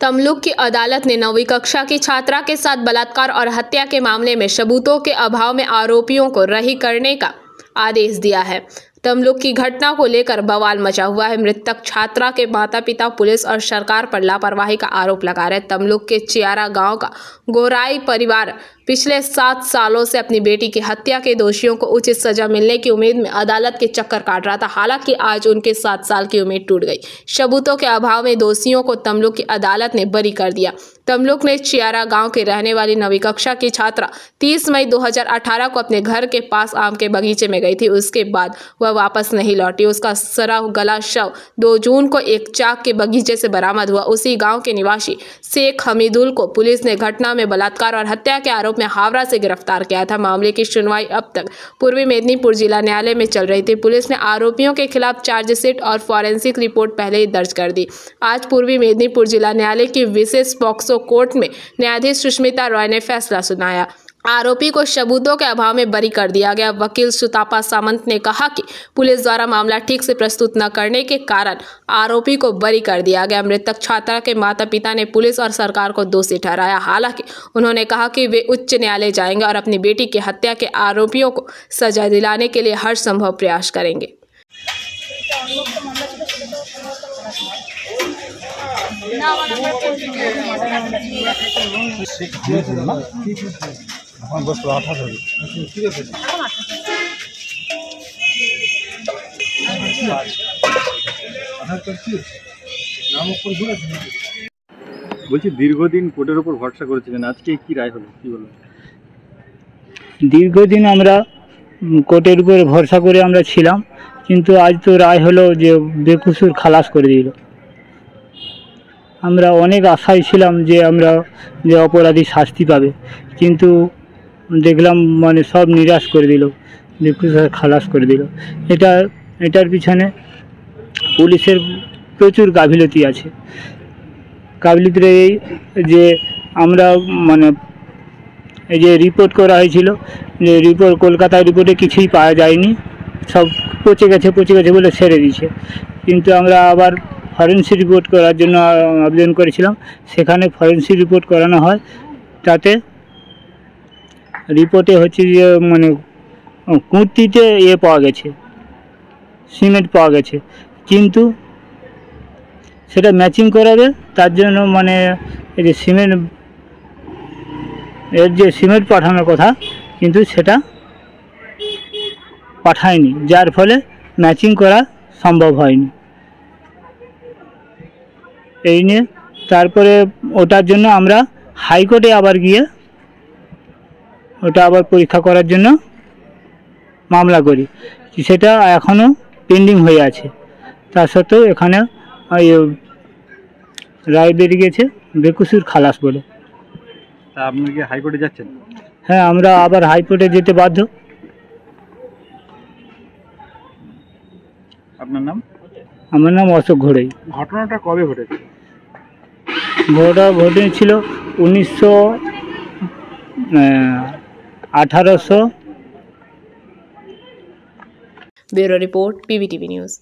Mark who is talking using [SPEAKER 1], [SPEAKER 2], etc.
[SPEAKER 1] तमलुक की अदालत ने 9वीं कक्षा की छात्रा के साथ बलात्कार और हत्या के मामले में सबूतों के अभाव में आरोपियों को रिहा करने का आदेश दिया है। तमलुक की घटना को लेकर बवाल मचा हुआ है। मृतक छात्रा के माता पिता पुलिस और सरकार पर लापरवाही का आरोप लगा रहे। तमलुक के चियारा गांव का गोराई परिवार पिछले 7 सालों से अपनी बेटी की हत्या के दोषियों को उचित सजा मिलने की उम्मीद में अदालत के चक्कर काट रहा था। हालांकि आज उनके 7 साल की उम्मीद टूट गई। सबूतों के अभाव में दोषियों को तमलुक की अदालत ने बरी कर दिया। तमलुक ने चियारा गांव के रहने वाली 9वीं कक्षा की छात्रा 30 मई 2018 को अपने घर के पास आम के बगीचे में गई थी। उसके बाद वह वापस नहीं लौटी। उसका सड़ा गला शव 2 जून को एक चाक के बगीचे से बरामद हुआ। उसी गांव के निवासी शेख हमीदुल को पुलिस ने घटना में बलात्कार और हत्या के आरोप में हावड़ा से गिरफ्तार किया था। मामले की सुनवाई अब तक पूर्वी मेदिनीपुर जिला न्यायालय में चल रही थी। पुलिस ने आरोपियों के खिलाफ चार्जशीट और फॉरेंसिक रिपोर्ट पहले ही दर्ज कर दी। आज पूर्वी मेदिनीपुर जिला न्यायालय की विशेष पॉक्सो कोर्ट में न्यायाधीश सुष्मिता रॉय ने फैसला सुनाया। आरोपी को सबूतों के अभाव में बरी कर दिया गया। वकील सुतापा सामंत ने कहा कि पुलिस द्वारा मामला ठीक से प्रस्तुत न करने के कारण आरोपी को बरी कर दिया गया। मृतक छात्रा के माता पिता ने पुलिस और सरकार को दोषी ठहराया। हालांकि उन्होंने कहा कि वे उच्च न्यायालय जाएंगे और अपनी बेटी की हत्या के आरोपियों को सजा दिलाने के लिए हर संभव प्रयास करेंगे।
[SPEAKER 2] বলছি দীর্ঘদিন কোর্টের উপর ভরসা করেছিলেন, আজকে কি রায় হলো, কি বলবেন?
[SPEAKER 3] দীর্ঘদিন আমরা কোর্টের উপর ভরসা করে আমরা ছিলাম, কিন্তু আজ তো রায় হলো যে বেকসুর খালাস করে দিল। আমরা অনেক আশায় ছিলাম যে আমরা যে অপরাধী শাস্তি পাবে, কিন্তু দেখলাম মানে সব নিরাশ করে দিল, বেকসুর খালাস করে দিল। এটার পিছনে পুলিশের প্রচুর গাফিলতি আছে। গাফিলতির এই যে আমরা মানে এই যে রিপোর্ট করা হয়েছিল, যে রিপোর্ট কলকাতার রিপোর্টে কিছুই পাওয়া যায়নি, সব পচে গেছে বলে ছেড়ে দিয়েছে। কিন্তু আমরা আবার ফরেন্সিক রিপোর্ট করার জন্য আবেদন করেছিলাম, সেখানে ফরেন্সিক রিপোর্ট করানো হয়। তাতে রিপোর্টে হচ্ছে যে মানে কুর্তিতে পাওয়া গেছে, সিমেন্ট পাওয়া গেছে, কিন্তু সেটা ম্যাচিং করাবে তার জন্য মানে এই যে সিমেন্ট পাঠানোর কথা, কিন্তু সেটা পাঠায়নি, যার ফলে ম্যাচিং করা সম্ভব হয়নি। এই নিয়ে তারপরে ওটার জন্য আমরা হাইকোর্টে আবার গিয়ে ওটা আবার পরীক্ষা করার জন্য মামলা করি। সেটা এখনও পেন্ডিং হয়ে আছে। তা সত্ত্বেও এখানে রায় বেরিয়ে গেছে বেকসুর খালাস বলে।
[SPEAKER 2] তা আপনি কি হাইকোর্টে যাচ্ছেন?
[SPEAKER 3] হ্যাঁ, আমরা আবার হাইকোর্টে যেতে বাধ্য।
[SPEAKER 2] আপনার নাম?
[SPEAKER 3] আমার নাম অশোক ঘোড়াই।
[SPEAKER 2] ঘটনাটা কবে ঘটেছে?
[SPEAKER 3] ঘটেছিল 1800।
[SPEAKER 1] Bureau report PBTV news.